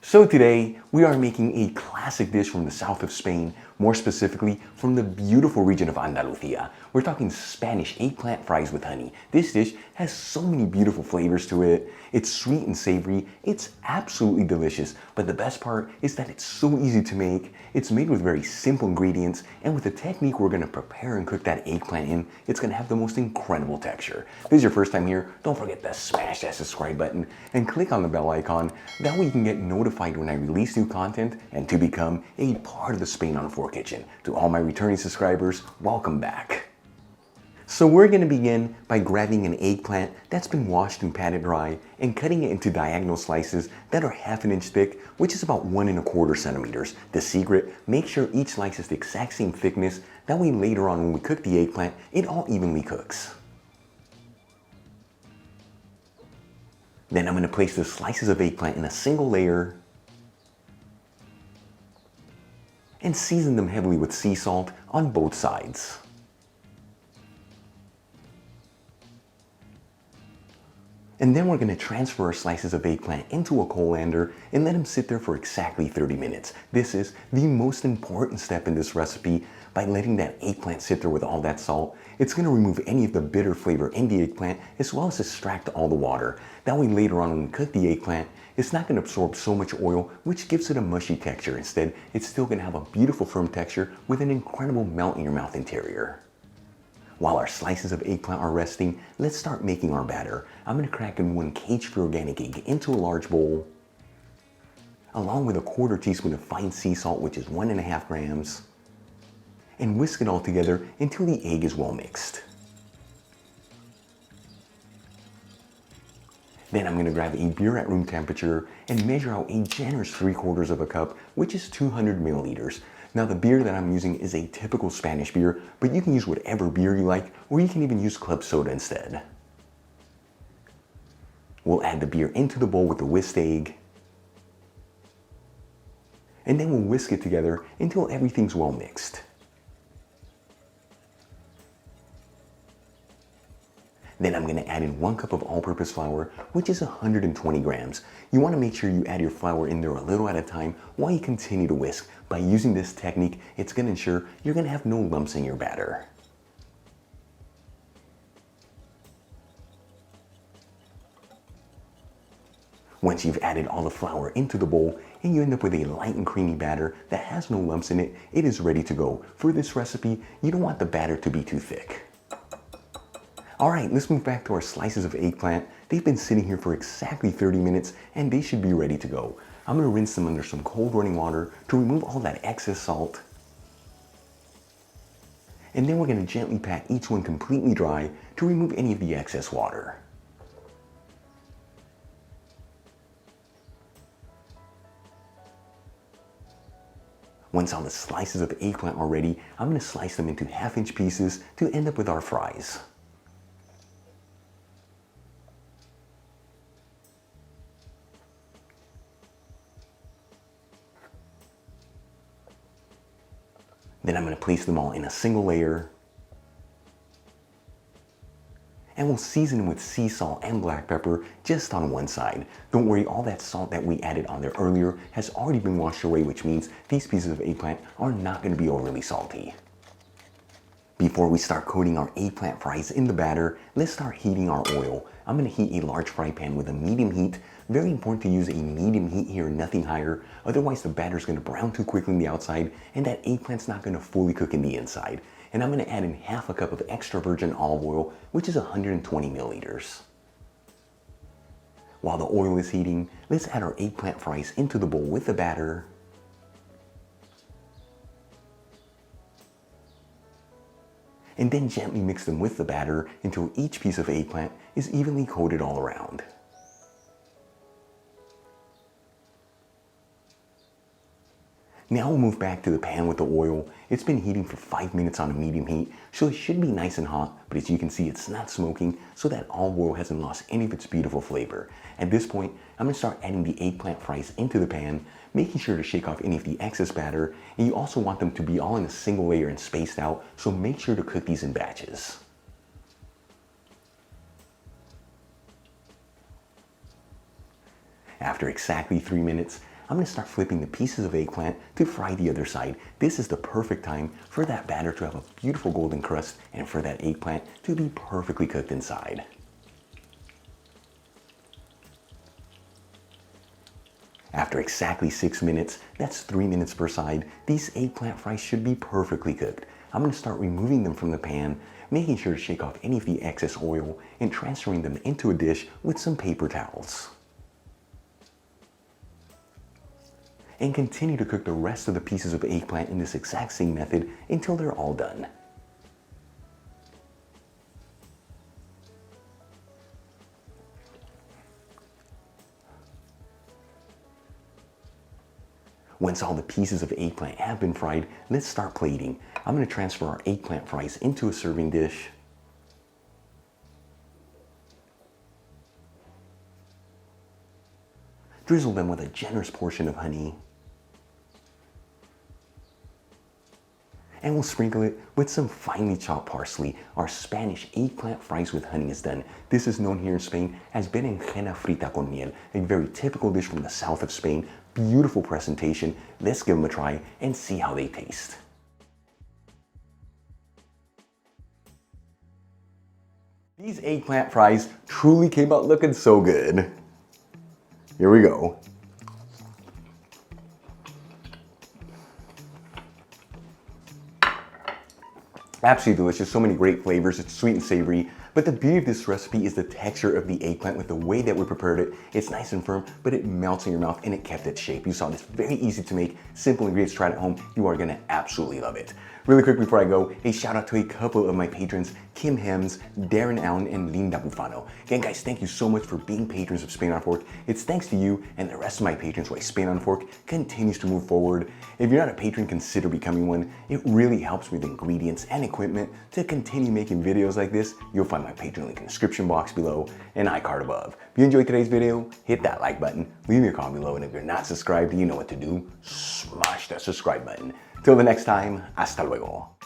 So today, we are making a classic dish from the south of Spain, more specifically from the beautiful region of Andalusia. We're talking Spanish eggplant fries with honey. This dish has so many beautiful flavors to it. It's sweet and savory. It's absolutely delicious. But the best part is that it's so easy to make. It's made with very simple ingredients, and with the technique we're gonna prepare and cook that eggplant in, it's gonna have the most incredible texture. If this is your first time here, don't forget to smash that subscribe button and click on the bell icon. That way you can get notified when I release new content and to become a part of the Spain on 4 kitchen. To all my returning subscribers, welcome back. So we're going to begin by grabbing an eggplant that's been washed and patted dry and cutting it into diagonal slices that are 1/2 inch thick, which is about 1 1/4 centimeters. The secret, make sure each slice is the exact same thickness. That way later on when we cook the eggplant, it all evenly cooks. Then I'm going to place the slices of eggplant in a single layer and season them heavily with sea salt on both sides. And then we're going to transfer our slices of eggplant into a colander and let them sit there for exactly 30 minutes. This is the most important step in this recipe. By letting that eggplant sit there with all that salt, it's going to remove any of the bitter flavor in the eggplant as well as extract all the water. That way later on when we cook the eggplant, it's not going to absorb so much oil, which gives it a mushy texture. Instead, it's still going to have a beautiful firm texture with an incredible melt in your mouth interior. While our slices of eggplant are resting, let's start making our batter. I'm going to crack in 1 cage-free organic egg into a large bowl, along with a 1/4 teaspoon of fine sea salt, which is 1½ grams, and whisk it all together until the egg is well mixed. Then I'm going to grab a beer at room temperature and measure out a generous 3/4 cup, which is 200 milliliters. Now the beer that I'm using is a typical Spanish beer, but you can use whatever beer you like, or you can even use club soda instead. We'll add the beer into the bowl with the whisked egg, and then we'll whisk it together until everything's well mixed. Then I'm going to add in 1 cup of all-purpose flour, which is 120 grams. You want to make sure you add your flour in there a little at a time while you continue to whisk. By using this technique, it's going to ensure you're going to have no lumps in your batter. Once you've added all the flour into the bowl and you end up with a light and creamy batter that has no lumps in it, it is ready to go. For this recipe, you don't want the batter to be too thick. Alright, let's move back to our slices of eggplant. They've been sitting here for exactly 30 minutes and they should be ready to go. I'm going to rinse them under some cold running water to remove all that excess salt. And then we're going to gently pat each one completely dry to remove any of the excess water. Once all the slices of eggplant are ready, I'm going to slice them into 1/2 inch pieces to end up with our fries. Then I'm going to place them all in a single layer. And we'll season them with sea salt and black pepper just on one side. Don't worry, all that salt that we added on there earlier has already been washed away, which means these pieces of eggplant are not going to be overly salty. Before we start coating our eggplant fries in the batter, let's start heating our oil. I'm going to heat a large fry pan with a medium heat. Very important to use a medium heat here, nothing higher. Otherwise the batter is going to brown too quickly on the outside and that eggplant's not going to fully cook in the inside. And I'm going to add in 1/2 cup of extra virgin olive oil, which is 120 milliliters. While the oil is heating, let's add our eggplant fries into the bowl with the batter. And then gently mix them with the batter until each piece of eggplant is evenly coated all around. Now we'll move back to the pan with the oil. It's been heating for 5 minutes on a medium heat, so it should be nice and hot, but as you can see, it's not smoking, so that olive oil hasn't lost any of its beautiful flavor. At this point, I'm going to start adding the eggplant fries into the pan, making sure to shake off any of the excess batter, and you also want them to be all in a single layer and spaced out, so make sure to cook these in batches. After exactly 3 minutes, I'm gonna start flipping the pieces of eggplant to fry the other side. This is the perfect time for that batter to have a beautiful golden crust and for that eggplant to be perfectly cooked inside. After exactly 6 minutes, that's 3 minutes per side, these eggplant fries should be perfectly cooked. I'm gonna start removing them from the pan, making sure to shake off any of the excess oil and transferring them into a dish with some paper towels. And continue to cook the rest of the pieces of eggplant in this exact same method until they're all done. Once all the pieces of eggplant have been fried, let's start plating. I'm going to transfer our eggplant fries into a serving dish. Drizzle them with a generous portion of honey. And we'll sprinkle it with some finely chopped parsley. Our Spanish eggplant fries with honey is done. This is known here in Spain as berenjena frita con miel, a very typical dish from the south of Spain. Beautiful presentation. Let's give them a try and see how they taste. These eggplant fries truly came out looking so good. Here we go. Absolutely delicious, so many great flavors. It's sweet and savory, but the beauty of this recipe is the texture of the eggplant with the way that we prepared it. It's nice and firm, but it melts in your mouth and it kept its shape. You saw this, very easy to make, simple ingredients. Try it at home. You are gonna absolutely love it. Really quick before I go, a shout out to a couple of my patrons, Kim Hems, Darren Allen, and Linda Bufano. Again, guys, thank you so much for being patrons of Spain on a Fork. It's thanks to you and the rest of my patrons why Spain on a Fork continues to move forward. If you're not a patron, consider becoming one. It really helps with ingredients and equipment to continue making videos like this. You'll find my Patreon link in the description box below and iCard above. If you enjoyed today's video, hit that like button, leave me a comment below, and if you're not subscribed, you know what to do. Smash that subscribe button. Till the next time, hasta luego.